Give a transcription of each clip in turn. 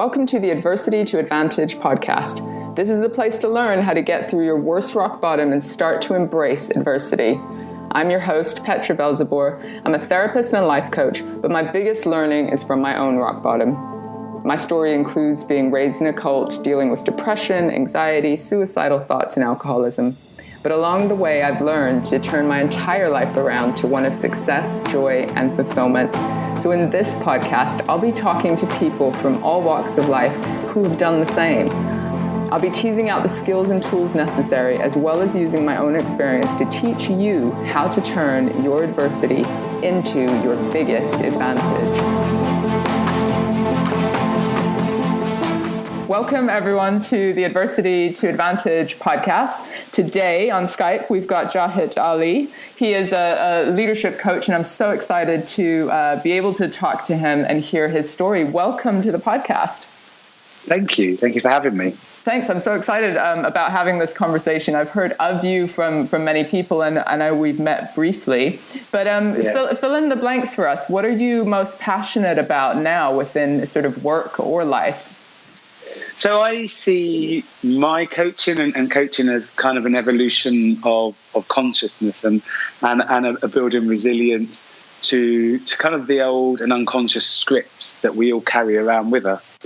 Welcome to the Adversity to Advantage podcast. This is the place to learn how to get through your worst rock bottom and start to embrace adversity. I'm your host, Petra Belzebor. I'm a therapist and a life coach, but my biggest learning is from my own rock bottom. My story includes being raised in a cult, dealing with depression, anxiety, suicidal thoughts, and alcoholism. But along the way, I've learned to turn my entire life around to one of success, joy, and fulfillment. So in this podcast, I'll be talking to people from all walks of life who've done the same. I'll be teasing out the skills and tools necessary, as well as using my own experience to teach you how to turn your adversity into your biggest advantage. Welcome, everyone, to the Adversity to Advantage podcast. Today on Skype, we've got Cahit Ali. He is a leadership coach, and I'm so excited to be able to talk to him and hear his story. Welcome to the podcast. Thank you. Thank you for having me. Thanks. I'm so excited about having this conversation. I've heard of you from many people, and I know we've met briefly. But fill in the blanks for us. What are you most passionate about now within sort of work or life? So I see my coaching and coaching as kind of an evolution of consciousness and a building resilience to kind of the old and unconscious scripts that we all carry around with us.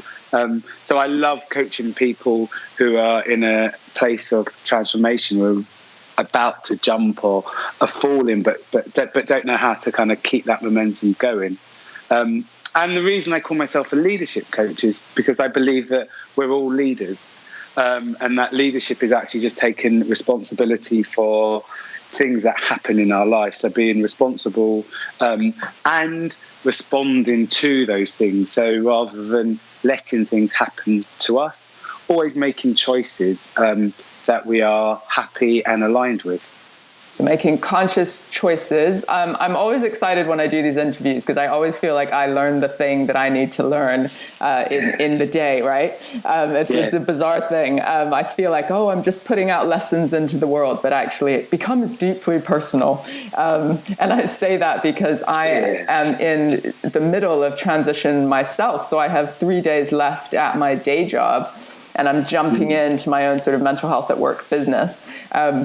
So I love coaching people who are in a place of transformation, who are about to jump or are falling, but don't know how to kind of keep that momentum going. And the reason I call myself a leadership coach is because I believe that we're all leaders, and that leadership is actually just taking responsibility for things that happen in our life. So being responsible and responding to those things. So rather than letting things happen to us, always making choices that we are happy and aligned with. So making conscious choices. I'm always excited when I do these interviews because I always feel like I learned the thing that I need to learn in the day, right? It's a bizarre thing. I feel like, I'm just putting out lessons into the world, but actually it becomes deeply personal. And I say that because I am in the middle of transition myself. So I have 3 days left at my day job, and I'm jumping into my own sort of mental health at work business.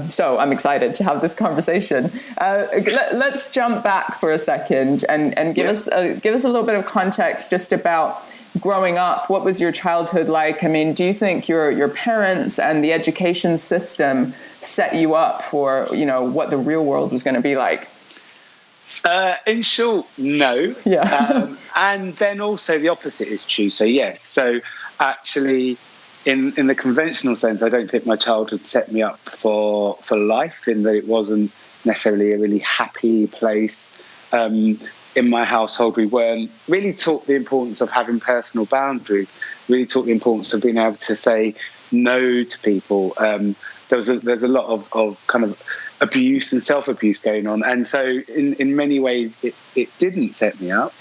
So I'm excited to have this conversation. Let's jump back for a second and give us a little bit of context just about growing up. What was your childhood like? I mean, do you think your parents and the education system set you up for, what the real world was going to be like? In short, no. Yeah. And then also the opposite is true. So yes. So actually, in the conventional sense, I don't think my childhood set me up for life, in that it wasn't necessarily a really happy place. In my household, we weren't really taught the importance of having personal boundaries, really taught the importance of being able to say no to people. There's a lot of kind of abuse and self-abuse going on. And so in many ways, it didn't set me up.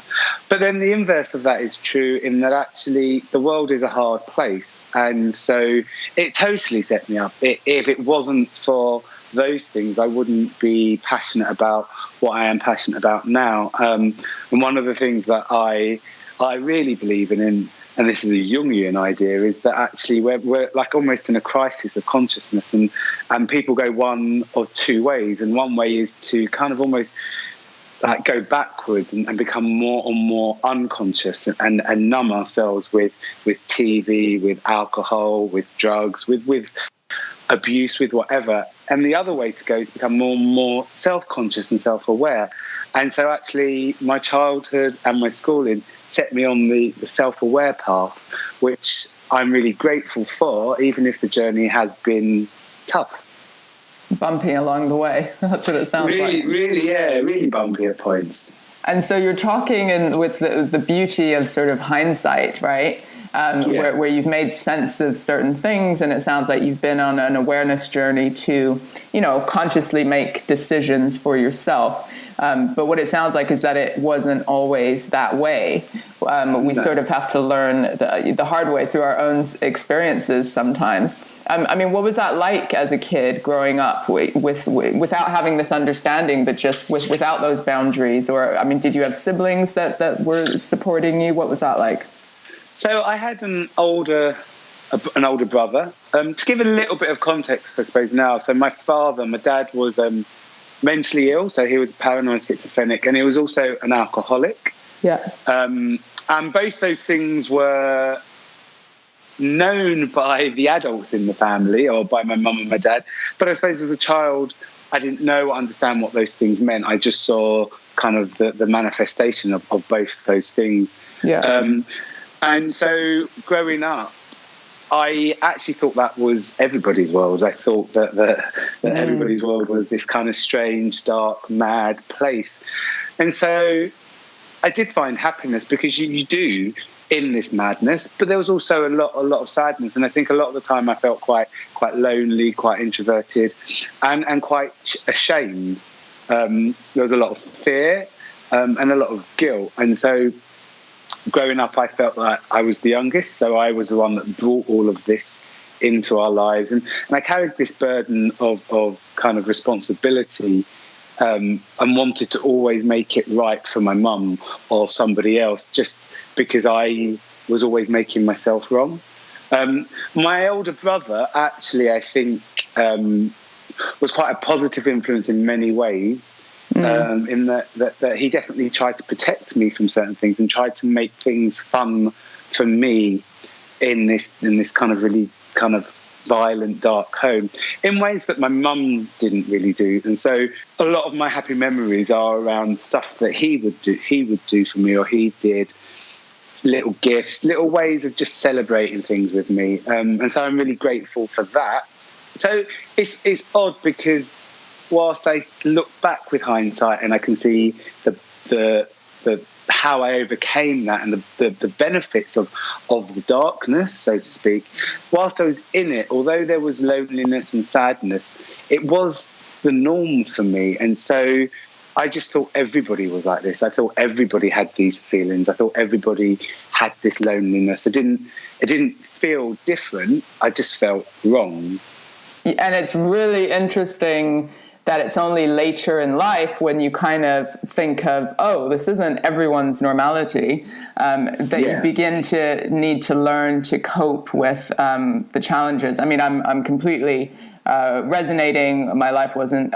But then the inverse of that is true, in that actually the world is a hard place. And so it totally set me up. If it wasn't for those things, I wouldn't be passionate about what I am passionate about now. And one of the things that I really believe in, and this is a Jungian idea, is that actually we're like almost in a crisis of consciousness, and people go one of two ways. And one way is to kind of almost like go backwards and become more and more unconscious and numb ourselves with TV, with alcohol, with drugs, with abuse, with whatever. And the other way to go is to become more and more self-conscious and self-aware. And so actually my childhood and my schooling set me on the self-aware path, which I'm really grateful for, even if the journey has been tough. Bumpy along the way. That's what it sounds like. Really bumpy at points. And so you're talking with the beauty of sort of hindsight, right? Where you've made sense of certain things, and it sounds like you've been on an awareness journey to, consciously make decisions for yourself. But what it sounds like is that it wasn't always that way. We sort of have to learn the hard way through our own experiences sometimes. I mean, what was that like as a kid growing up without having this understanding, but just without those boundaries? Or, I mean, did you have siblings that were supporting you? What was that like? So I had an older brother. To give a little bit of context, I suppose now. So my dad was mentally ill, so he was paranoid schizophrenic, and he was also an alcoholic. Yeah. And both those things were known by the adults in the family, or by my mum and my dad. But I suppose as a child, I didn't know or understand what those things meant. I just saw kind of the manifestation of both of those things. Yeah. And so growing up, I actually thought that was everybody's world. I thought that everybody's world was this kind of strange, dark, mad place. And so I did find happiness, because you do in this madness, but there was also a lot of sadness. And I think a lot of the time I felt quite lonely, quite introverted, and quite ashamed. There was a lot of fear and a lot of guilt. And so growing up, I felt like I was the youngest, so I was the one that brought all of this into our lives. And I carried this burden of kind of responsibility, and wanted to always make it right for my mum or somebody else, just because I was always making myself wrong. My older brother, actually, I think, was quite a positive influence in many ways. In that he definitely tried to protect me from certain things and tried to make things fun for me in this kind of really kind of violent, dark home, in ways that my mum didn't really do. And so a lot of my happy memories are around stuff that he would do for me, or he did, little gifts, little ways of just celebrating things with me. And so I'm really grateful for that. So it's odd, because whilst I look back with hindsight and I can see the how I overcame that and the benefits of the darkness, so to speak, whilst I was in it, although there was loneliness and sadness, it was the norm for me. And so I just thought everybody was like this. I thought everybody had these feelings. I thought everybody had this loneliness. It didn't feel different. I just felt wrong. And it's really interesting that it's only later in life, when you kind of think of, oh, this isn't everyone's normality, that you begin to need to learn to cope with the challenges. I mean, I'm completely resonating. My life wasn't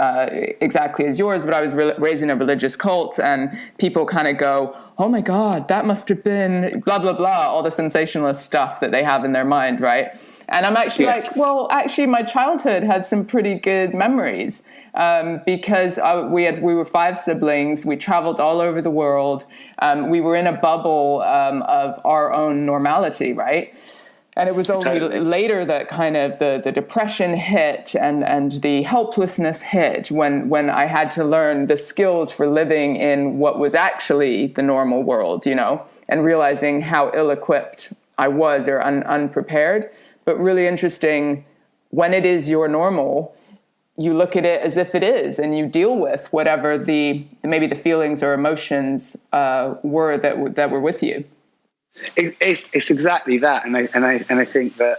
exactly as yours, but I was raised in a religious cult, and people kind of go, oh my God, that must have been blah, blah, blah, all the sensationalist stuff that they have in their mind, right? And I'm actually like, well, actually, my childhood had some pretty good memories. Because we were 5 siblings, we traveled all over the world, we were in a bubble of our own normality, right? And it was only later that kind of the depression hit and the helplessness hit, when I had to learn the skills for living in what was actually the normal world, and realizing how ill-equipped I was, or unprepared. But really interesting, when it is your normal, you look at it as if it is, and you deal with whatever maybe the feelings or emotions were that were with you. It's exactly that, and I think that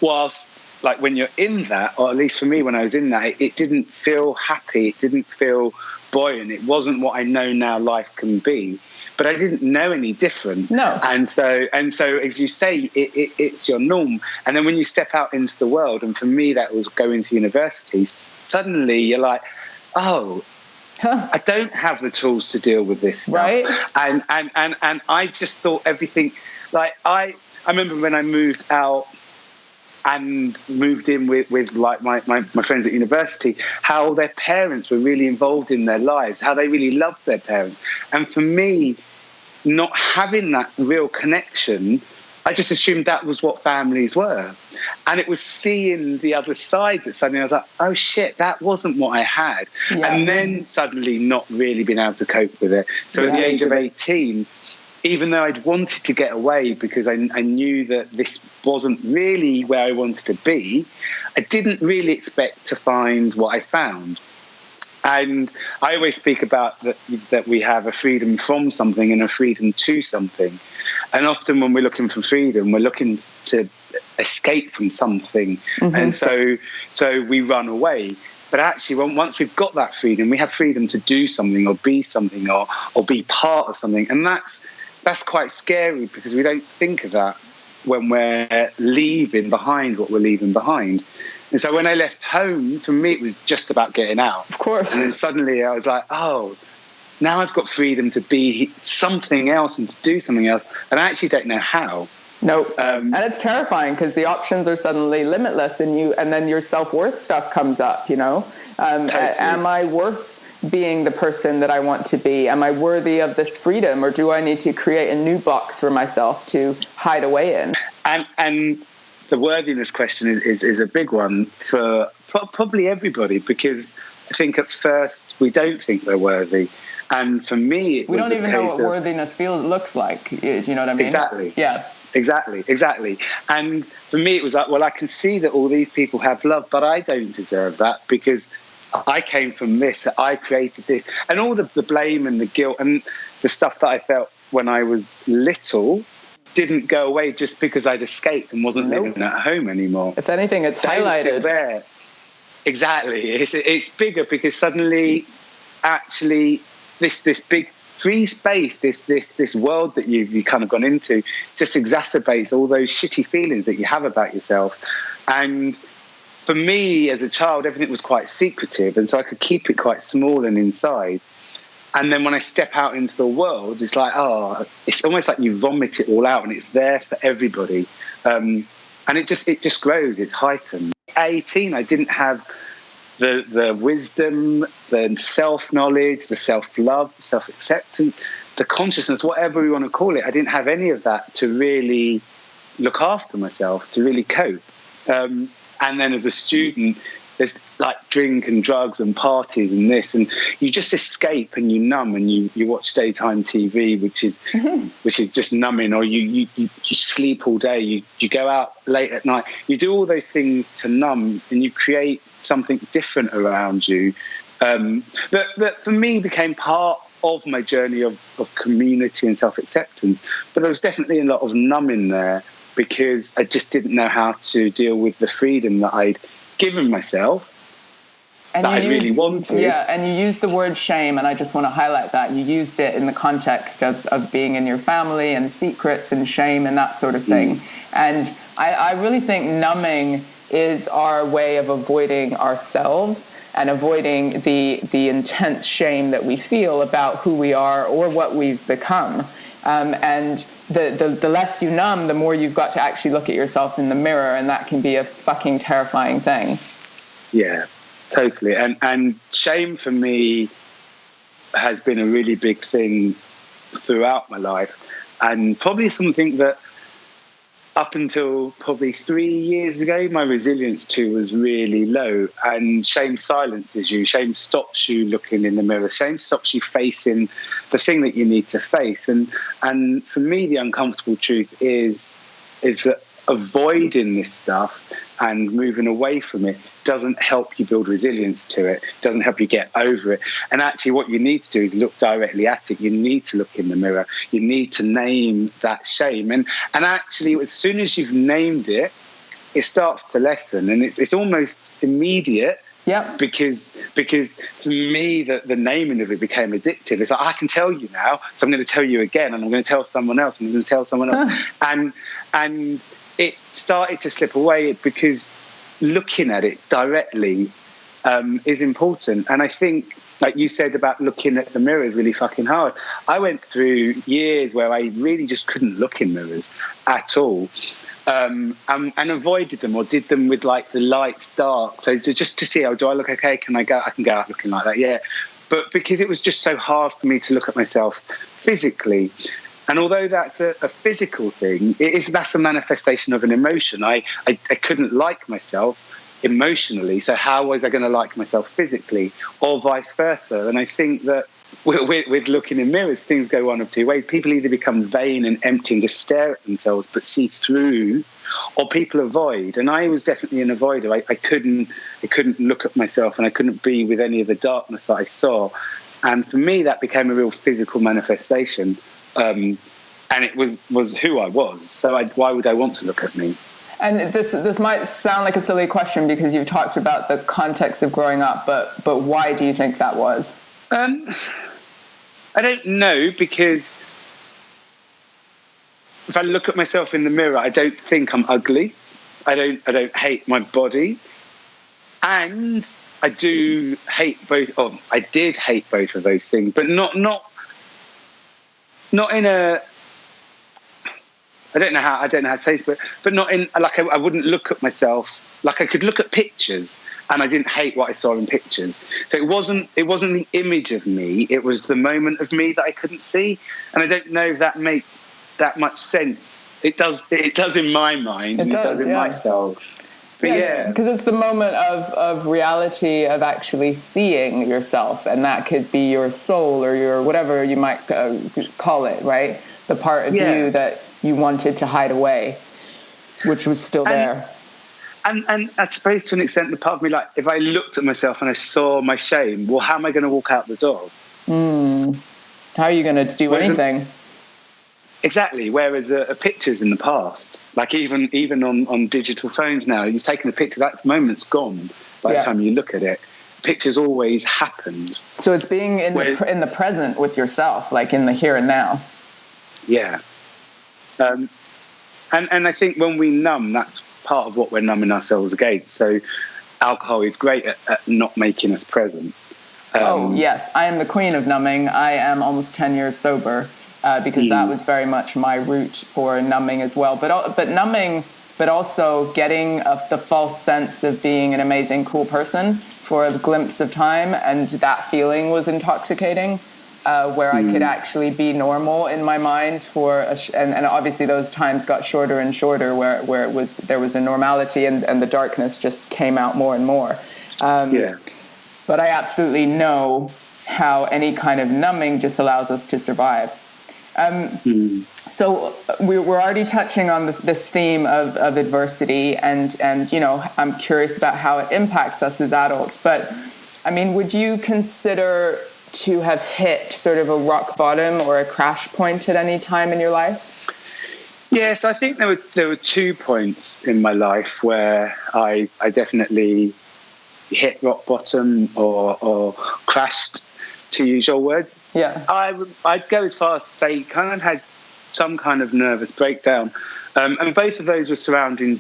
whilst, like, when you're in that, or at least for me when I was in that, it didn't feel happy, it didn't feel buoyant, it wasn't what I know now life can be. But I didn't know any different. No. And so, as you say, it's your norm. And then when you step out into the world, and for me that was going to university, suddenly you're like, oh, I don't have the tools to deal with this stuff. Right. And I just thought everything, like, I remember when I moved out and moved in with like my friends at university, how their parents were really involved in their lives, how they really loved their parents. And for me, not having that real connection, I just assumed that was what families were. And it was seeing the other side that suddenly I was like, oh shit, that wasn't what I had. Yeah. And then suddenly not really being able to cope with it. So at the age of 18, even though I'd wanted to get away because I knew that this wasn't really where I wanted to be, I didn't really expect to find what I found. And I always speak about that we have a freedom from something and a freedom to something. And often when we're looking for freedom, we're looking to escape from something. Mm-hmm. And so we run away. But actually, once we've got that freedom, we have freedom to do something or be something or be part of something. And that's that's quite scary because we don't think of that when we're leaving behind what we're leaving behind. And so when I left home, for me, it was just about getting out. Of course. And then suddenly I was like, oh, now I've got freedom to be something else and to do something else. And I actually don't know how. Nope. And it's terrifying because the options are suddenly limitless, and then your self-worth stuff comes up, you know? Totally. Am I worth being the person that I want to be? Am I worthy of this freedom, or do I need to create a new box for myself to hide away in? And the worthiness question is a big one for probably everybody, because I think at first we don't think we're worthy. And for me, we don't even know what worthiness looks like. Do you know what I mean? Exactly. Yeah. Exactly. And for me, it was like, well, I can see that all these people have love, but I don't deserve that because I came from this, I created this. And all the blame and the guilt and the stuff that I felt when I was little didn't go away just because I'd escaped and wasn't living at home anymore. If anything, it's highlighted. Still there. Exactly. It's bigger because suddenly, actually, this big free space, this world that you've kind of gone into, just exacerbates all those shitty feelings that you have about yourself. And for me, as a child, everything was quite secretive, and so I could keep it quite small and inside. And then when I step out into the world, it's like, it's almost like you vomit it all out, and it's there for everybody. And it just grows. It's heightened. At 18, I didn't have the wisdom, the self-knowledge, the self-love, the self-acceptance, the consciousness, whatever we want to call it. I didn't have any of that to really look after myself, to really cope. And then as a student, there's like drink and drugs and parties and this, and you just escape and you numb and you watch daytime TV, which is just numbing, or you sleep all day, you go out late at night, you do all those things to numb, and you create something different around you. That for me became part of my journey of community and self-acceptance, but there was definitely a lot of numbing there because I just didn't know how to deal with the freedom that I'd given myself, and that I really wanted. Yeah, and you used the word shame, and I just want to highlight that. You used it in the context of being in your family and secrets and shame and that sort of thing. And I really think numbing is our way of avoiding ourselves and avoiding the intense shame that we feel about who we are or what we've become. And the less you numb, the more you've got to actually look at yourself in the mirror, and that can be a fucking terrifying thing. Yeah, totally. And shame for me has been a really big thing throughout my life, and probably something that up until probably 3 years ago, my resilience to was really low. And shame silences you. Shame stops you looking in the mirror. Shame stops you facing the thing that you need to face. And for me, the uncomfortable truth is that avoiding this stuff and moving away from it doesn't help you build resilience to it, doesn't help you get over it. And actually what you need to do is look directly at it. You need to look in the mirror. You need to name that shame. And actually, as soon as you've named it, it starts to lessen, and it's almost immediate. Yeah. Because for me, the naming of it became addictive. It's like, I can tell you now, so I'm going to tell you again, and I'm going to tell someone else, and I'm going to tell someone else. And it started to slip away because looking at it directly is important. And I think, like you said about looking at the mirror is really fucking hard. I went through years where I really just couldn't look in mirrors at all. And avoided them, or did them with like the lights dark, so just to see, do I look okay? I can go out looking like that, yeah. But because it was just so hard for me to look at myself physically, and although that's a physical thing, that's a manifestation of an emotion. I couldn't like myself emotionally, so how was I going to like myself physically, or vice versa? And I think that with looking in mirrors, things go one of two ways. People either become vain and empty and just stare at themselves but see through, or people avoid. And I was definitely an avoider. I couldn't look at myself, and I couldn't be with any of the darkness that I saw. And for me, that became a real physical manifestation. And it was who I was. So why would I want to look at me? And this might sound like a silly question because you've talked about the context of growing up, but why do you think that was? I don't know, because if I look at myself in the mirror, I don't think I'm ugly. I don't hate my body. And I do hate both. Oh, I did hate both of those things, but not in a. I don't know how to say this, but not in like I wouldn't look at myself like I could look at pictures and I didn't hate what I saw in pictures. So it wasn't the image of me; it was the moment of me that I couldn't see. And I don't know if that makes that much sense. It does in my mind. It does in myself. But yeah, because it's the moment of reality of actually seeing yourself, and that could be your soul or your whatever you might call it, right? The part of you that you wanted to hide away, which was still there. And I suppose to an extent, the part of me, like, if I looked at myself and I saw my shame, well, how am I going to walk out the door? How are you going to do anything? Exactly. Whereas a picture's in the past, like even on digital phones now, you've taken a picture, that moment's gone by the time you look at it. Pictures always happened. So it's being in the present with yourself, like in the here and now. Yeah. And I think when we numb, that's part of what we're numbing ourselves against. So alcohol is great at not making us present. Yes. I am the queen of numbing. I am almost 10 years sober. Because that was very much my route for numbing as well. But numbing, but also getting the false sense of being an amazing, cool person for a glimpse of time. And that feeling was intoxicating, where I could actually be normal in my mind and obviously those times got shorter and shorter where there was a normality and the darkness just came out more and more. But I absolutely know how any kind of numbing just allows us to survive. So we're already touching on this theme of adversity, and I'm curious about how it impacts us as adults. But I mean, would you consider to have hit sort of a rock bottom or a crash point at any time in your life? Yes, I think there were 2 points in my life where I definitely hit rock bottom or crashed, to use your words. Yeah. I'd go as far as to say kind of had some kind of nervous breakdown. And both of those were surrounding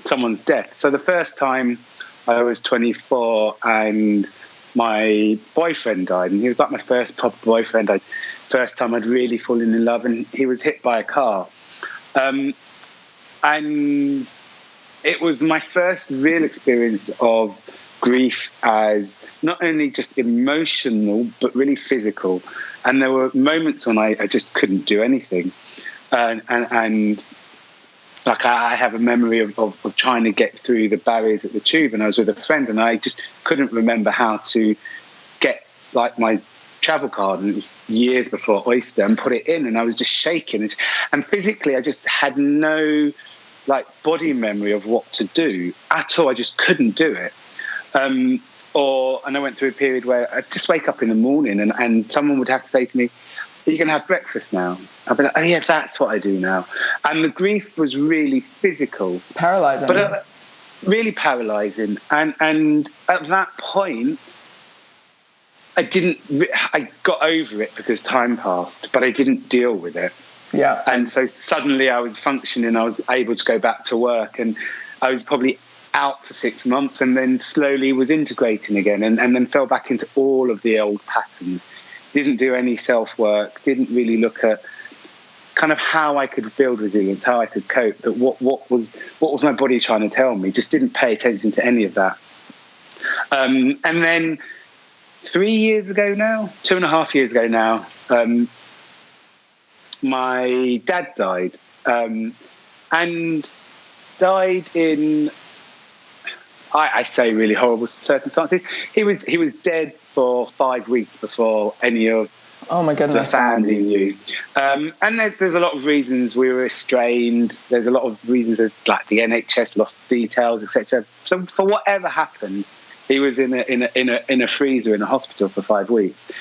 someone's death. So the first time I was 24 and my boyfriend died, and he was like my first proper boyfriend. First time I'd really fallen in love, and he was hit by a car. And it was my first real experience of grief as not only just emotional but really physical, and there were moments when I just couldn't do anything, and like I have a memory of trying to get through the barriers at the tube, and I was with a friend and I just couldn't remember how to get like my travel card, and it was years before Oyster, and put it in, and I was just shaking, and physically I just had no like body memory of what to do at all. I just couldn't do it. And I went through a period where I'd just wake up in the morning and someone would have to say to me, "Are you going to have breakfast now?" I'd be like, "Oh yeah, that's what I do now." And the grief was really physical. Paralyzing. But really paralyzing. And at that point, I got over it because time passed, but I didn't deal with it. Yeah. And so suddenly I was functioning, I was able to go back to work, and I was probably out for 6 months and then slowly was integrating again and then fell back into all of the old patterns. Didn't do any self-work, didn't really look at kind of how I could build resilience, how I could cope, but what was my body trying to tell me. Just didn't pay attention to any of that. And then 3 years ago now, 2.5 years ago now, my dad died, and died in, I say, really horrible circumstances. He was dead for 5 weeks before any of the family knew. And there's a lot of reasons we were estranged. There's a lot of reasons. There's like the NHS lost details, etc. So for whatever happened, he was in a freezer in a hospital for 5 weeks.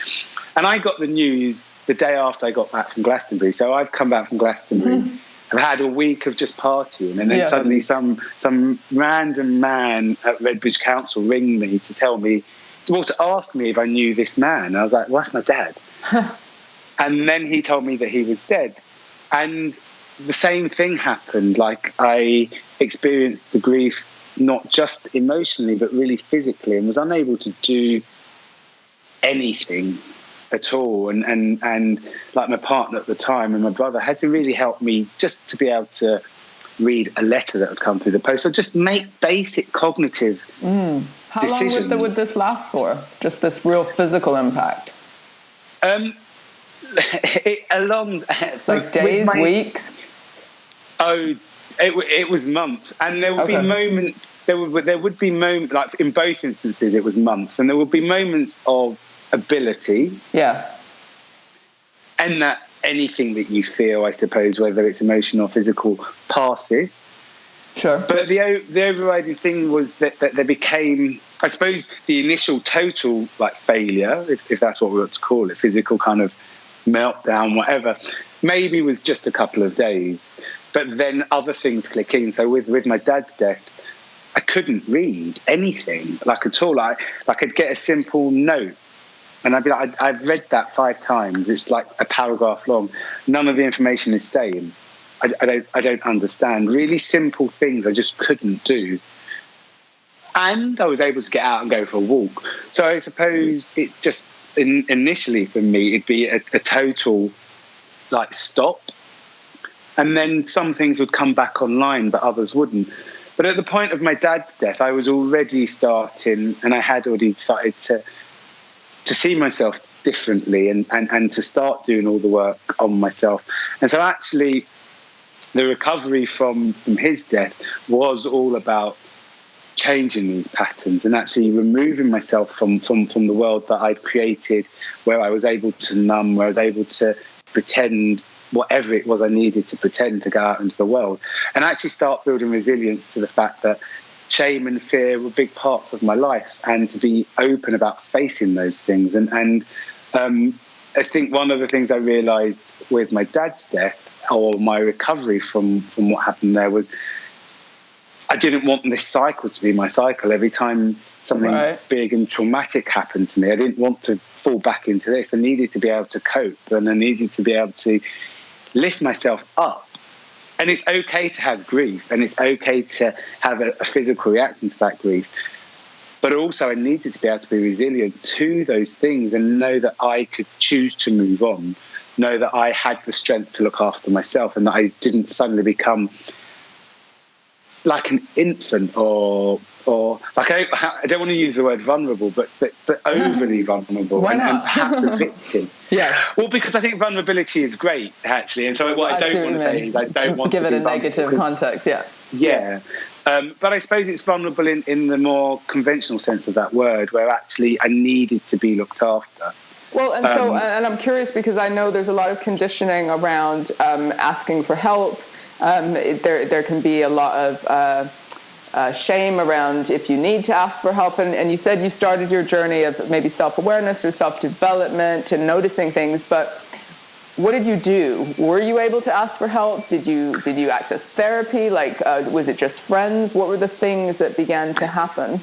And I got the news the day after I got back from Glastonbury. So I've come back from Glastonbury. I've had a week of just partying, and then suddenly some random man at Redbridge Council ring me to tell me, well, to ask me if I knew this man. I was like, well, that's my dad. And then he told me that he was dead. And the same thing happened. Like, I experienced the grief not just emotionally but really physically, and was unable to do anything at all. And like, my partner at the time and my brother had to really help me just to be able to read a letter that had come through the post, or just make basic cognitive How decisions. long would this last for? Just this real physical impact? Like days, weeks? Oh, it was months, and there would be moments. There would be moments, like in both instances, it was months, and there would be moments of ability. Yeah. And that anything that you feel, I suppose, whether it's emotional or physical, passes. Sure. But the overriding thing was that there became, I suppose, the initial total like failure, if that's what we want to call it, physical kind of meltdown, whatever, maybe was just a couple of days. But then other things click in. So with my dad's death, I couldn't read anything like at all. Like I'd get a simple note, and I'd be like, I've read that 5 times. It's like a paragraph long. None of the information is staying. I don't understand. Really simple things I just couldn't do. And I was able to get out and go for a walk. So I suppose it's just initially for me, it'd be a total like stop. And then some things would come back online, but others wouldn't. But at the point of my dad's death, I was already starting, and I had already started to see myself differently and to start doing all the work on myself. And so actually the recovery from his death was all about changing these patterns and actually removing myself from the world that I'd created, where I was able to numb, where I was able to pretend whatever it was I needed to pretend to go out into the world, and actually start building resilience to the fact that shame and fear were big parts of my life, and to be open about facing those things. And I think one of the things I realised with my dad's death, or my recovery from what happened there, was I didn't want this cycle to be my cycle. Every time something big and traumatic happened to me, I didn't want to fall back into this. I needed to be able to cope, and I needed to be able to lift myself up. And it's okay to have grief, and it's okay to have a physical reaction to that grief. But also I needed to be able to be resilient to those things and know that I could choose to move on, know that I had the strength to look after myself, and that I didn't suddenly become like an infant or like, I don't want to use the word vulnerable, but overly vulnerable and perhaps a victim. Yeah. Well, because I think vulnerability is great, actually. And so what I don't want to say is I don't want to give it a negative context. Yeah. Yeah. But I suppose it's vulnerable in the more conventional sense of that word, where actually I needed to be looked after. Well, and so, and I'm curious because I know there's a lot of conditioning around asking for help. There can be a lot of shame around if you need to ask for help. And you said you started your journey of maybe self-awareness or self-development and noticing things, but what did you do? Were you able to ask for help? Did you access therapy? Like, was it just friends? What were the things that began to happen?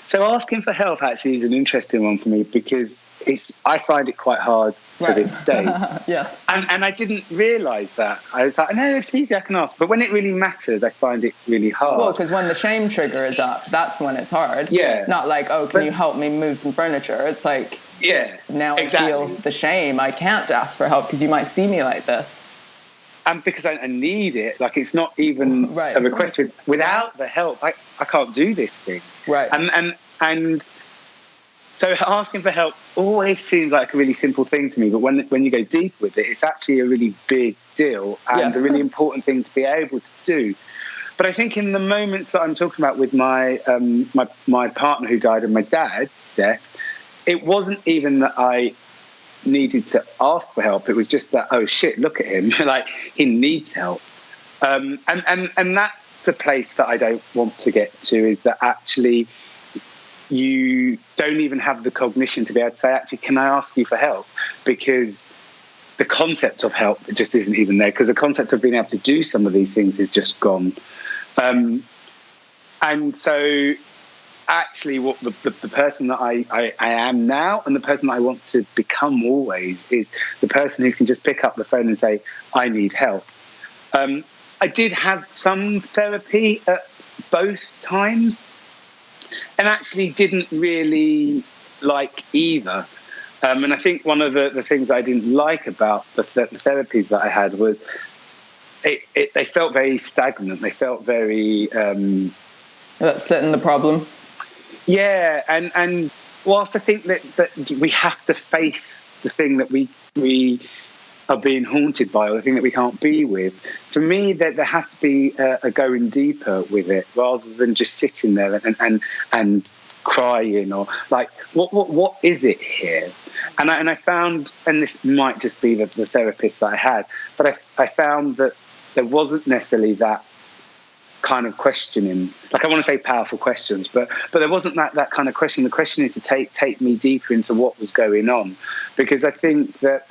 So asking for help actually is an interesting one for me, because I find it quite hard to this day. Yes. And I didn't realise that. I was like, no, it's easy, I can ask. But when it really matters, I find it really hard. Well, because when the shame trigger is up, that's when it's hard. Yeah. Not like, can you help me move some furniture? It's like, now exactly. I feel the shame. I can't ask for help because you might see me like this. And because I need it, like, it's not even a request. Without the help, I can't do this thing. Right. And so asking for help always seems like a really simple thing to me, but when you go deep with it, it's actually a really big deal and a really important thing to be able to do. But I think in the moments that I'm talking about with my my partner who died and my dad's death, it wasn't even that I needed to ask for help. It was just that, oh shit, look at him, like, he needs help. And that's a place that I don't want to get to, is that actually you don't even have the cognition to be able to say, actually, can I ask you for help? Because the concept of help just isn't even there, because the concept of being able to do some of these things is just gone. And so actually what the person that I am now, and the person that I want to become always, is the person who can just pick up the phone and say, I need help. I did have some therapy at both times, and actually didn't really like either. And I think one of the things I didn't like about the therapies that I had was they felt very stagnant. They felt very... That's sitting the problem. Yeah, and whilst I think that we have to face the thing that we are being haunted by, or the thing that we can't be with, for me, there has to be a going deeper with it, rather than just sitting there and crying, or like, what is it here? And I found, and this might just be the therapist that I had, but I found that there wasn't necessarily that kind of questioning. Like, I want to say powerful questions, but there wasn't that kind of question. The question is to take me deeper into what was going on, because I think that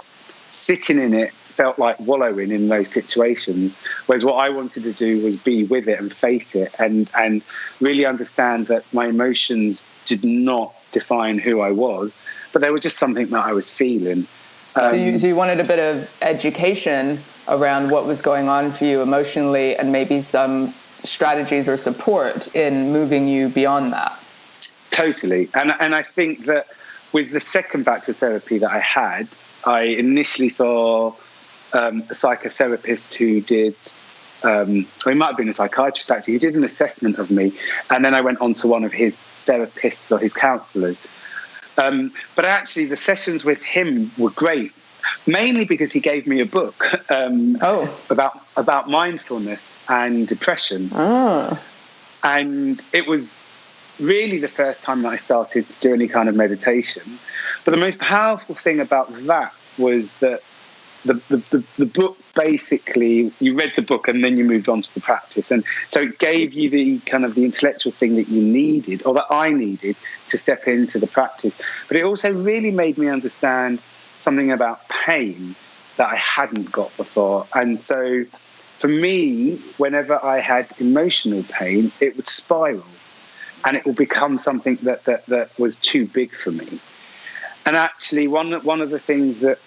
sitting in it felt like wallowing in those situations, whereas what I wanted to do was be with it and face it, and really understand that my emotions did not define who I was, but they were just something that I was feeling. So you wanted a bit of education around what was going on for you emotionally, and maybe some strategies or support in moving you beyond that. Totally. And I think that with the second batch of therapy that I had, I initially saw a psychotherapist who did, or he might have been a psychiatrist actually, who did an assessment of me, and then I went on to one of his therapists or his counsellors. But actually the sessions with him were great, mainly because he gave me a book about mindfulness and depression. And it was really the first time that I started to do any kind of meditation. But the most powerful thing about that was that the book, basically, you read the book and then you moved on to the practice. And so it gave you the kind of the intellectual thing that you needed, or that I needed, to step into the practice. But it also really made me understand something about pain that I hadn't got before. And so for me, whenever I had emotional pain, it would spiral, and it would become something that was too big for me. And actually, one of the things that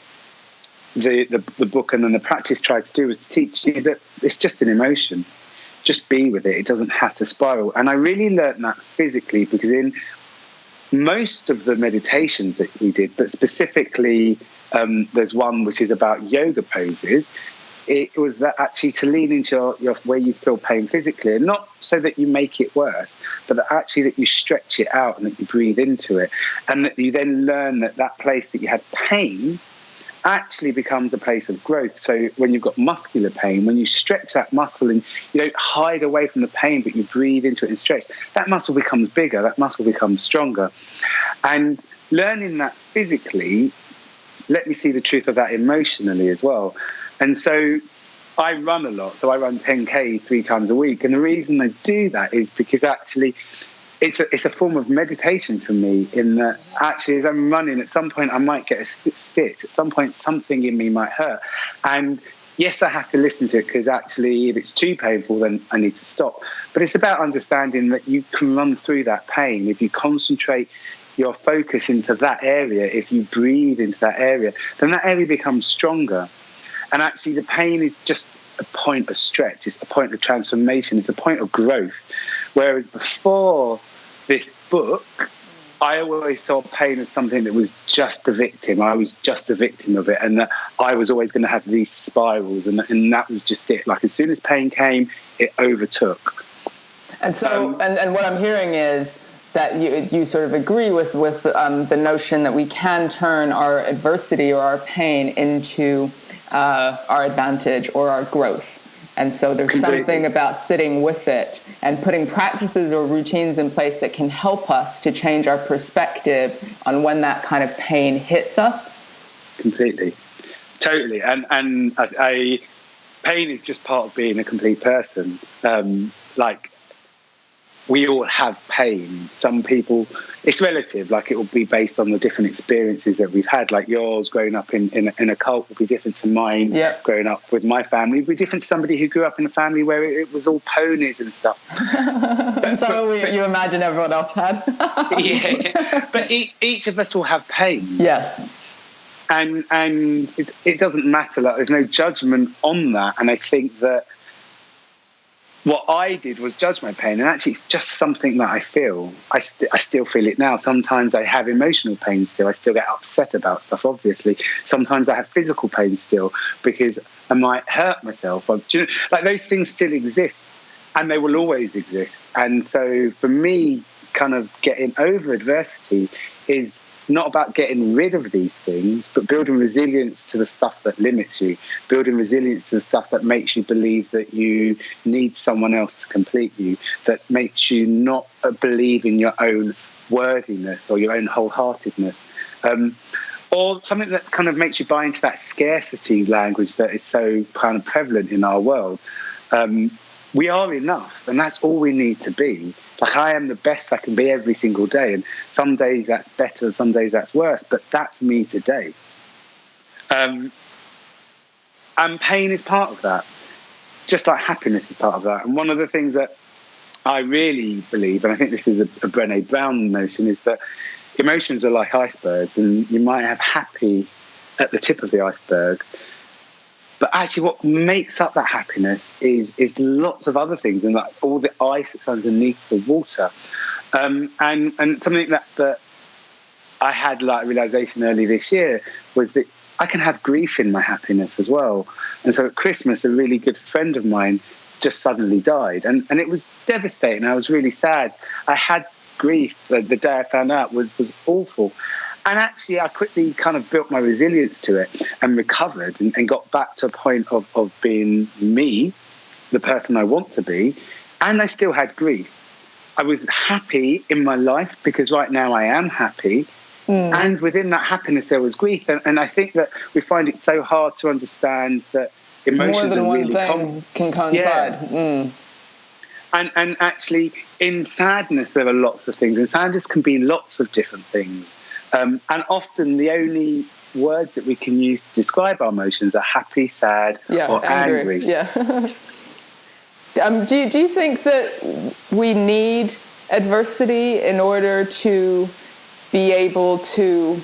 the book and then the practice tried to do was to teach you that it's just an emotion. Just be with it. It doesn't have to spiral. And I really learned that physically, because in most of the meditations that we did, but specifically there's one which is about yoga poses, it was that actually to lean into your where you feel pain physically, and not so that you make it worse, but that actually that you stretch it out and that you breathe into it, and that you then learn that place that you had pain actually becomes a place of growth. So when you've got muscular pain, when you stretch that muscle and you don't hide away from the pain, but you breathe into it and stretch, that muscle becomes bigger, that muscle becomes stronger. And learning that physically let me see the truth of that emotionally as well. And so I run a lot. So I run 10K 3 times a week. And the reason I do that is because actually it's a form of meditation for me, in that actually as I'm running, at some point I might get a stitch. At some point something in me might hurt. And yes, I have to listen to it, because actually if it's too painful, then I need to stop. But it's about understanding that you can run through that pain if you concentrate your focus into that area. If you breathe into that area, then that area becomes stronger. And actually the pain is just a point of stretch. It's a point of transformation. It's a point of growth. Whereas before this book, I always saw pain as something that was just a victim. I was just a victim of it, and that I was always going to have these spirals, and that was just it. Like as soon as pain came, it overtook. And so, and what I'm hearing is that you sort of agree with the notion that we can turn our adversity or our pain into our advantage or our growth. And so there's something about sitting with it and putting practices or routines in place that can help us to change our perspective on when that kind of pain hits us. Completely. Totally. And pain is just part of being a complete person. Like, we all have pain. Some people, it's relative, like it will be based on the different experiences that we've had. Like yours growing up in a cult will be different to mine. Yep. Growing up with my family will be different to somebody who grew up in a family where it was all ponies and stuff. But you imagine everyone else had. Yeah, but each of us will have pain. Yes. and it doesn't matter. Like, there's no judgment on that. And I think that what I did was judge my pain, and actually it's just something that I feel. I still feel it now. Sometimes I have emotional pain still. I still get upset about stuff, obviously. Sometimes I have physical pain still because I might hurt myself. Like, those things still exist, and they will always exist. And so for me, kind of getting over adversity is not about getting rid of these things, but building resilience to the stuff that limits you, building resilience to the stuff that makes you believe that you need someone else to complete you, that makes you not believe in your own worthiness or your own wholeheartedness, or something that kind of makes you buy into that scarcity language that is so kind of prevalent in our world. We are enough, and that's all we need to be. Like, I am the best I can be every single day, and some days that's better, and some days that's worse, but that's me today. And pain is part of that, just like happiness is part of that. And one of the things that I really believe, and I think this is a Brené Brown notion, is that emotions are like icebergs, and you might have happy at the tip of the iceberg, but actually what makes up that happiness is lots of other things, and like all the ice that's underneath the water. And something that I had like realization early this year was that I can have grief in my happiness as well. And so at Christmas, a really good friend of mine just suddenly died, and it was devastating. I was really sad. I had grief. The day I found out was awful. And actually, I quickly kind of built my resilience to it and recovered and got back to a point of being me, the person I want to be. And I still had grief. I was happy in my life because right now I am happy. And within that happiness, there was grief. And I think that we find it so hard to understand that emotions more than one really thing can coincide. Yeah. And actually, in sadness, there are lots of things. And sadness can be lots of different things. And often the only words that we can use to describe our emotions are happy, sad, or angry. Yeah. Do you think that we need adversity in order to be able to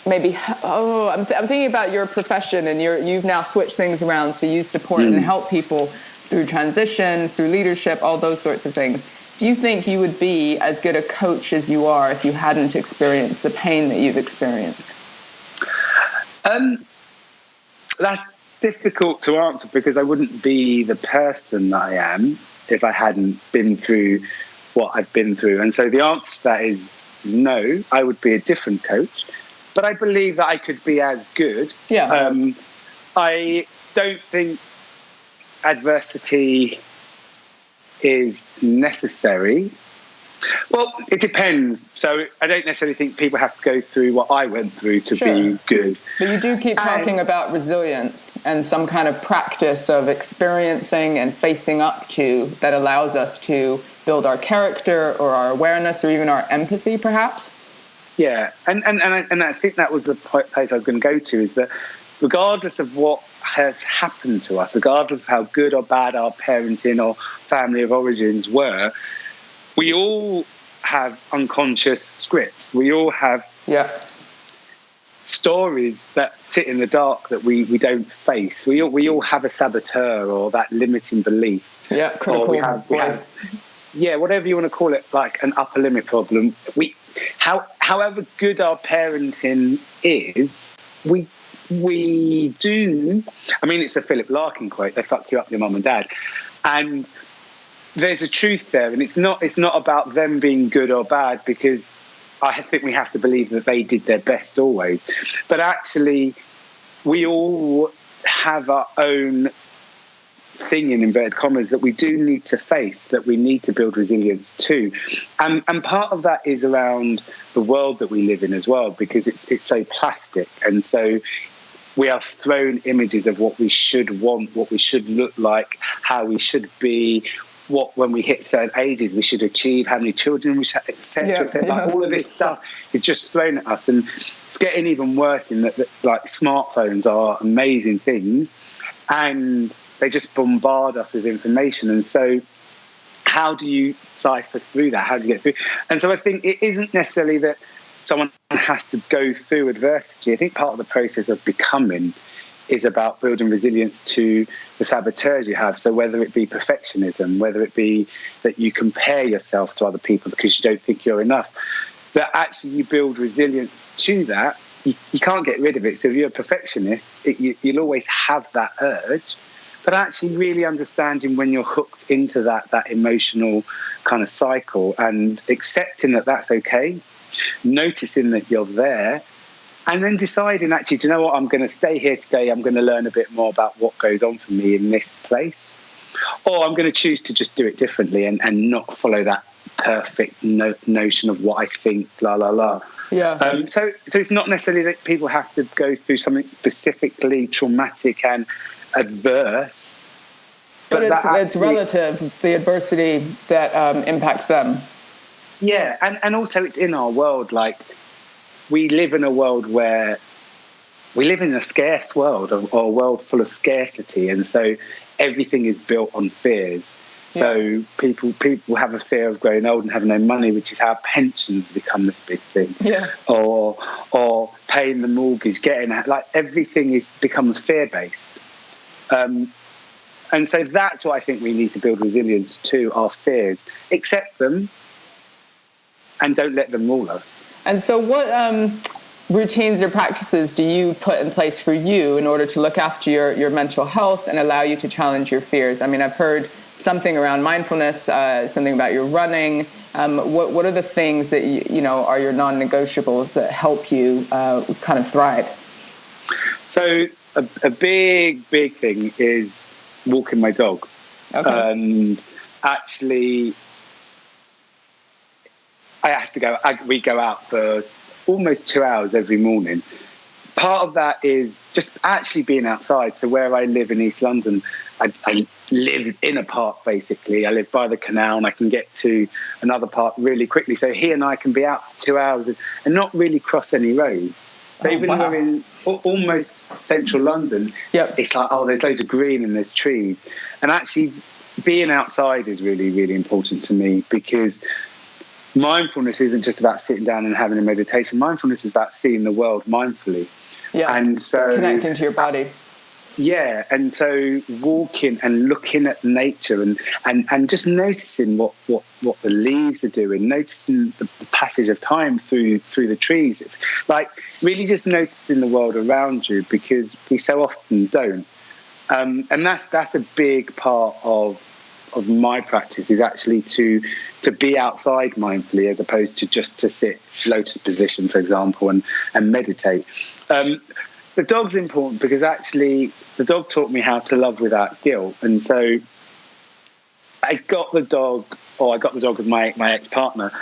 maybe... I'm thinking about your profession, and you've now switched things around, so you support and help people through transition, through leadership, all those sorts of things. Do you think you would be as good a coach as you are if you hadn't experienced the pain that you've experienced? That's difficult to answer because I wouldn't be the person that I am if I hadn't been through what I've been through. And so the answer to that is no, I would be a different coach. But I believe that I could be as good. Yeah. I don't think adversity is necessary. Well, it depends. So I don't necessarily think people have to go through what I went through to be good. But you do keep talking about resilience and some kind of practice of experiencing and facing up to that allows us to build our character or our awareness or even our empathy, perhaps. Yeah, and I think that was the place I was going to go to, is that regardless of what has happened to us, regardless of how good or bad our parenting or family of origins were, we all have unconscious scripts. We all have stories that sit in the dark that we don't face. We all have a saboteur or that limiting belief. Yeah, critical voice. Whatever you want to call it, like an upper limit problem. However good our parenting is, we do. I mean, it's a Philip Larkin quote. They fuck you up, your mum and dad, and there's a truth there. And it's not about them being good or bad, because I think we have to believe that they did their best always. But actually, we all have our own thing, in inverted commas, that we do need to face, that we need to build resilience to. And part of that is around the world that we live in as well, because it's so plastic. And so we are thrown images of what we should want, what we should look like, how we should be, what when we hit certain ages we should achieve, how many children we should, etc. All of this stuff is just thrown at us, and it's getting even worse in that like smartphones are amazing things, and they just bombard us with information. And so how do you cipher through that? How do you get through? And so I think it isn't necessarily that someone has to go through adversity. I think part of the process of becoming is about building resilience to the saboteurs you have. So whether it be perfectionism, whether it be that you compare yourself to other people because you don't think you're enough, that actually you build resilience to that. You can't get rid of it. So if you're a perfectionist, you'll always have that urge. But actually really understanding when you're hooked into that emotional kind of cycle and accepting that that's okay, noticing that you're there, and then deciding, actually, do you know what? I'm going to stay here today. I'm going to learn a bit more about what goes on for me in this place. Or I'm going to choose to just do it differently and not follow that perfect notion of what I think, la, la, la. Yeah. So it's not necessarily that people have to go through something specifically traumatic and adverse. But it's relative, the adversity that impacts them. Yeah, and also it's in our world. Like, we live in a world where we live in a scarce world, or a world full of scarcity, and so everything is built on fears. So people have a fear of growing old and having no money, which is how pensions become this big thing. Yeah. Or paying the mortgage, everything becomes fear based. And so that's what I think we need to build resilience to, our fears. Accept them and don't let them rule us. And so what routines or practices do you put in place for you in order to look after your mental health and allow you to challenge your fears? I mean, I've heard something around mindfulness, something about your running. What are the things that you know are your non-negotiables that help you kind of thrive? So a big thing is walking my dog. Okay. And actually, I have to go. We go out for almost 2 hours every morning. Part of that is just actually being outside. So where I live in East London, I live in a park, basically. I live by the canal and I can get to another park really quickly. So he and I can be out for 2 hours and not really cross any roads. So even when we're in almost central London, it's like, there's loads of green and there's trees. And actually being outside is really, really important to me, because mindfulness isn't just about sitting down and having a meditation. Mindfulness is about seeing the world mindfully. Yeah, and so connecting to your body. Yeah, and so walking and looking at nature and just noticing what the leaves are doing, noticing the passage of time through the trees. It's like really just noticing the world around you, because we so often don't. And that's a big part of my practice, is actually to be outside mindfully, as opposed to just to sit lotus position, for example, and meditate. The dog's important because actually the dog taught me how to love without guilt. And so I got the dog with my ex-partner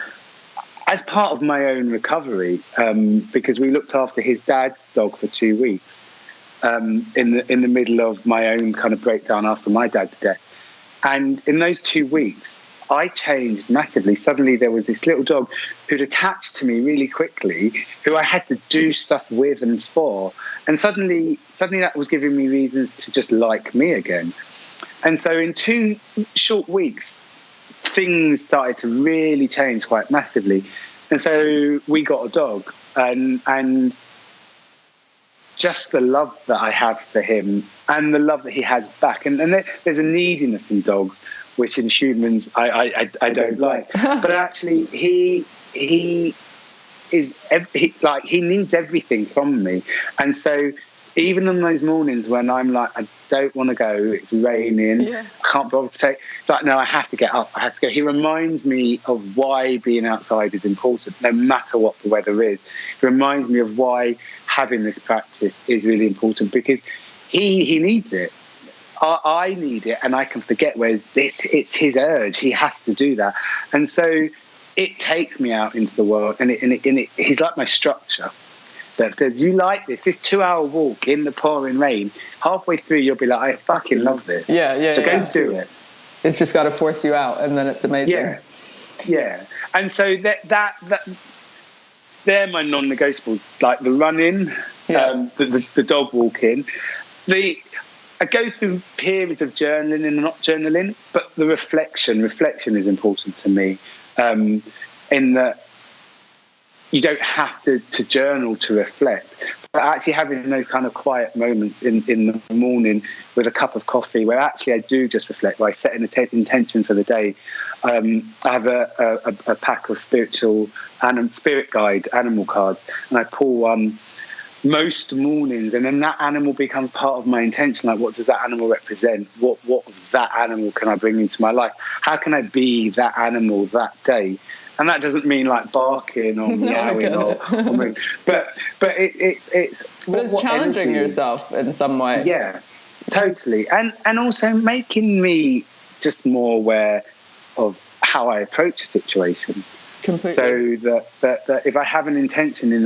as part of my own recovery, because we looked after his dad's dog for 2 weeks in the middle of my own kind of breakdown after my dad's death. And in those 2 weeks, I changed massively. Suddenly there was this little dog who'd attached to me really quickly, who I had to do stuff with and for. And suddenly that was giving me reasons to just like me again. And so in 2 short weeks, things started to really change quite massively. And so we got a dog, and just the love that I have for him and the love that he has back. And there's a neediness in dogs, which in humans I don't like. But actually he needs everything from me. And so even on those mornings when I'm like, I don't want to go, it's raining, I can't bother to say, it's like, no, I have to get up, I have to go. He reminds me of why being outside is important, no matter what the weather is. He reminds me of why having this practice is really important, because he needs it. I need it, and I can forget, whereas it's his urge. He has to do that. And so it takes me out into the world, and he's like my structure. That says, you like this 2-hour walk in the pouring rain, halfway through you'll be like, I fucking love this. So go do it. It's just got to force you out, and then it's amazing. Yeah. And so that they're my non-negotiables, like the running, the dog walking. I go through periods of journaling and not journaling, but the reflection is important to me. In that you don't have to journal to reflect. But actually having those kind of quiet moments in the morning with a cup of coffee where actually I do just reflect, where I set an intention for the day. I have a pack of spirit guide animal cards, and I pull one most mornings, and then that animal becomes part of my intention. Like, what does that animal represent? What of that animal can I bring into my life? How can I be that animal that day? And that doesn't mean like barking or meowing but it's challenging energy. Yourself in some way. Yeah, totally. And also making me just more aware of how I approach a situation. Completely. So that if I have an intention in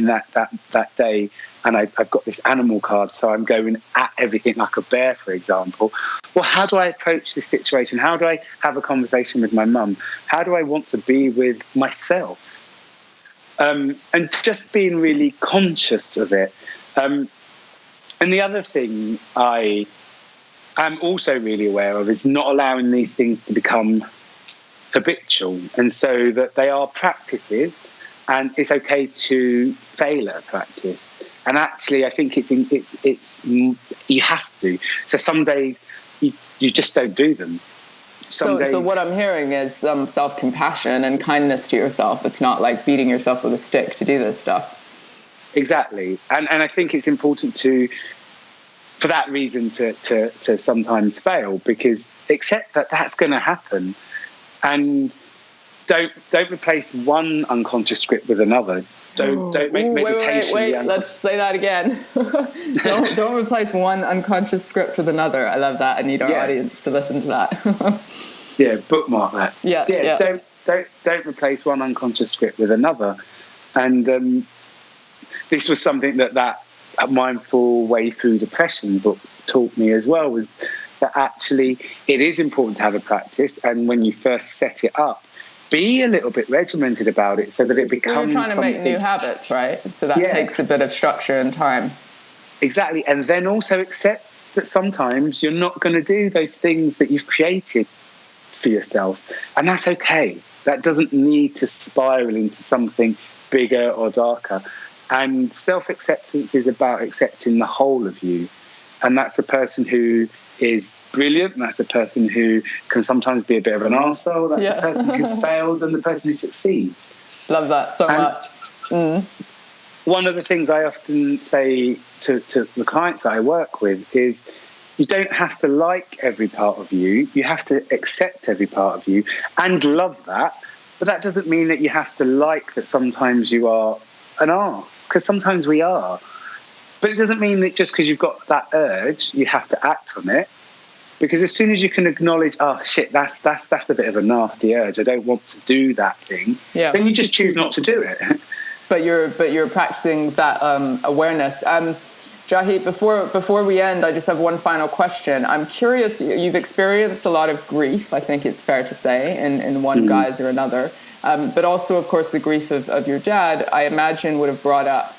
that day, and I've got this animal card, so I'm going at everything like a bear, for example. Well, how do I approach this situation? How do I have a conversation with my mum? How do I want to be with myself? And just being really conscious of it. And the other thing I am also really aware of is not allowing these things to become habitual, and so that they are practices, and it's okay to fail at practice. And actually, I think it's you have to. So some days you just don't do them. So what I'm hearing is some self-compassion and kindness to yourself. It's not like beating yourself with a stick to do this stuff. Exactly, and I think it's important for that reason to sometimes fail, because accept that that's going to happen. And don't replace one unconscious script with another. Don't make meditation. Wait. Let's say that again. don't replace one unconscious script with another. I love that. I need our audience to listen to that. Yeah, bookmark that. Yeah. Don't replace one unconscious script with another. And this was something that Mindful Way Through Depression book taught me as well, was that actually it is important to have a practice, and when you first set it up, be a little bit regimented about it so that it becomes You're trying to make new habits, right? So that takes a bit of structure and time. Exactly. And then also accept that sometimes you're not going to do those things that you've created for yourself, and that's okay. That doesn't need to spiral into something bigger or darker. And self-acceptance is about accepting the whole of you. And that's a person who is brilliant, and that's a person who can sometimes be a bit of an arsehole, that's the person who fails and the person who succeeds. Love that so much. One of the things I often say to the clients that I work with is, you don't have to like every part of you. You have to accept every part of you and love that. But that doesn't mean that you have to like that sometimes you are an arse, because sometimes we are. But it doesn't mean that just because you've got that urge, you have to act on it. Because as soon as you can acknowledge, oh shit, that's a bit of a nasty urge, I don't want to do that thing, then you just choose not to do it. But you're practicing that awareness. Cahit, before we end, I just have one final question. I'm curious, you've experienced a lot of grief, I think it's fair to say, in one guise or another. But also, of course, the grief of your dad, I imagine, would have brought up,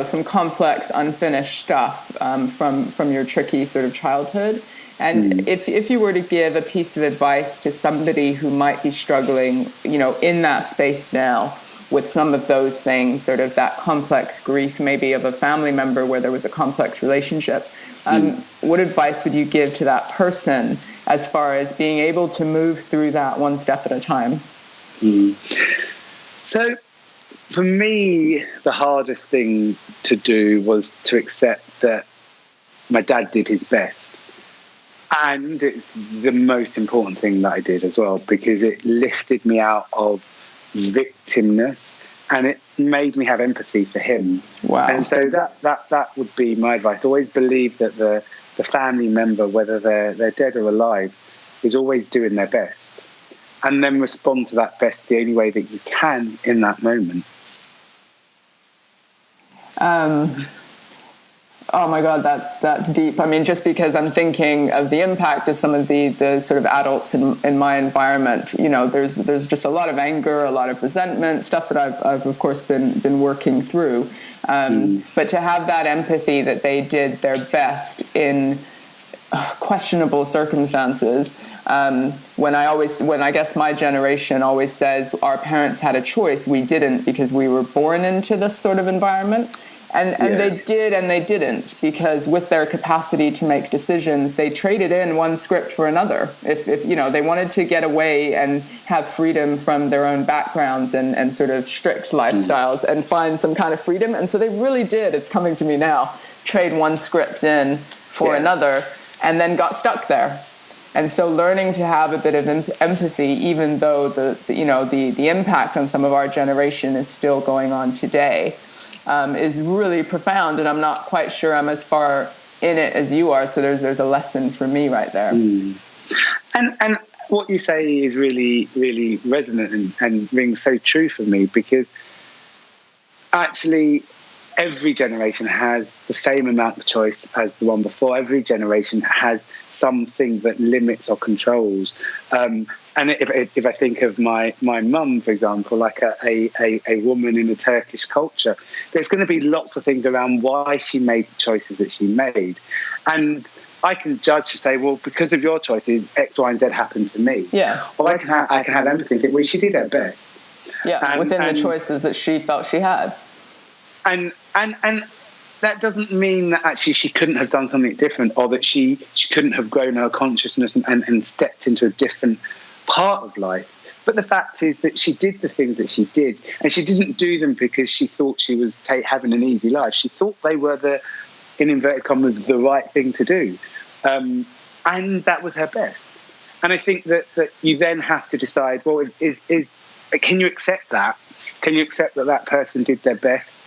some complex, unfinished stuff from your tricky sort of childhood. And if you were to give a piece of advice to somebody who might be struggling, in that space now with some of those things, sort of that complex grief, maybe of a family member where there was a complex relationship, what advice would you give to that person as far as being able to move through that one step at a time? So for me, the hardest thing to do was to accept that my dad did his best. And it's the most important thing that I did as well, because it lifted me out of victimness and it made me have empathy for him. Wow. And so that would be my advice. Always believe that the family member, whether they're dead or alive, is always doing their best. And then respond to that best the only way that you can in that moment. Oh my God, that's deep. I mean, just because I'm thinking of the impact of some of the sort of adults in my environment, there's just a lot of anger, a lot of resentment, stuff that I've of course been working through. But to have that empathy that they did their best in questionable circumstances, When I guess my generation always says our parents had a choice, we didn't, because we were born into this sort of environment. And they did and they didn't, because with their capacity to make decisions, they traded in one script for another. If they wanted to get away and have freedom from their own backgrounds and sort of strict lifestyles and find some kind of freedom. And so they really did, it's coming to me now, trade one script in for another, and then got stuck there. And so learning to have a bit of empathy, even though the impact on some of our generation is still going on today, is really profound, and I'm not quite sure I'm as far in it as you are. So there's a lesson for me right there. And what you say is really, really resonant and rings so true for me, because actually every generation has the same amount of choice as the one before. Every generation has something that limits or controls. And if I think of my mum, for example, like a woman in the Turkish culture, there's going to be lots of things around why she made the choices that she made. And I can judge to say, well, because of your choices, X, Y, and Z happened to me. Yeah. Or I can have empathy and think, well, she did her best. Yeah, within the choices that she felt she had. And that doesn't mean that actually she couldn't have done something different, or that she couldn't have grown her consciousness and stepped into a different part of life. But the fact is that she did the things that she did, and she didn't do them because she thought she was having an easy life. She thought they were in inverted commas, the right thing to do. And that was her best. And I think that you then have to decide, well, can you accept that? Can you accept that person did their best?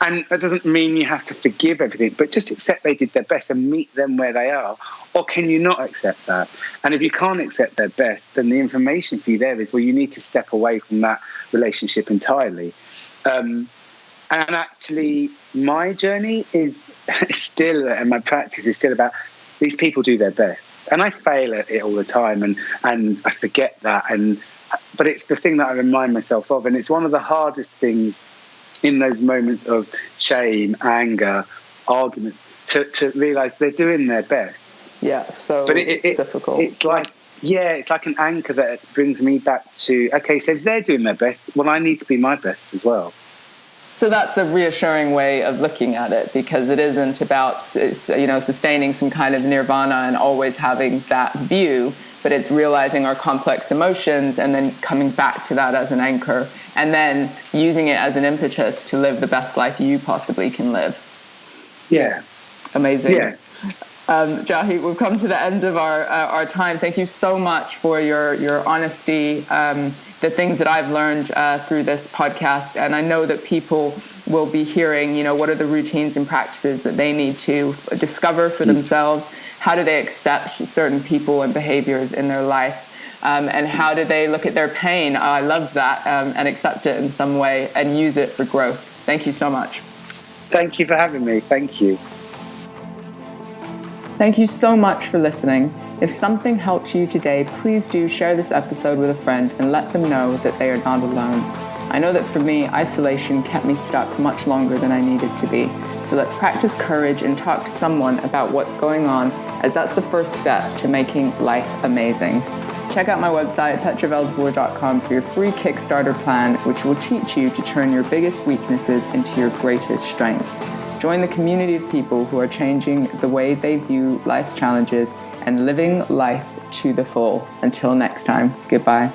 And that doesn't mean you have to forgive everything, but just accept they did their best and meet them where they are. Or can you not accept that? And if you can't accept their best, then the information for you there is, well, you need to step away from that relationship entirely. And actually, my journey is still, and my practice is still about, these people do their best. And I fail at it all the time, and I forget that. But it's the thing that I remind myself of. And it's one of the hardest things in those moments of shame, anger, arguments, to realise they're doing their best. Yeah, so but difficult. It's like an anchor that brings me back to, okay, so if they're doing their best, well, I need to be my best as well. So that's a reassuring way of looking at it, because it isn't about sustaining some kind of nirvana and always having that view, but it's realizing our complex emotions and then coming back to that as an anchor, and then using it as an impetus to live the best life you possibly can live. Yeah. Amazing. Yeah. Cahit, we've come to the end of our time. Thank you so much for your honesty, the things that I've learned through this podcast. And I know that people will be hearing, what are the routines and practices that they need to discover for themselves? How do they accept certain people and behaviors in their life? And how do they look at their pain? I loved that, and accept it in some way and use it for growth. Thank you so much. Thank you for having me. Thank you. Thank you so much for listening. If something helped you today, please do share this episode with a friend and let them know that they are not alone. I know that for me, isolation kept me stuck much longer than I needed to be. So let's practice courage and talk to someone about what's going on, as that's the first step to making life amazing. Check out my website, petravelzboer.com, for your free Kickstarter plan, which will teach you to turn your biggest weaknesses into your greatest strengths. Join the community of people who are changing the way they view life's challenges and living life to the full. Until next time, goodbye.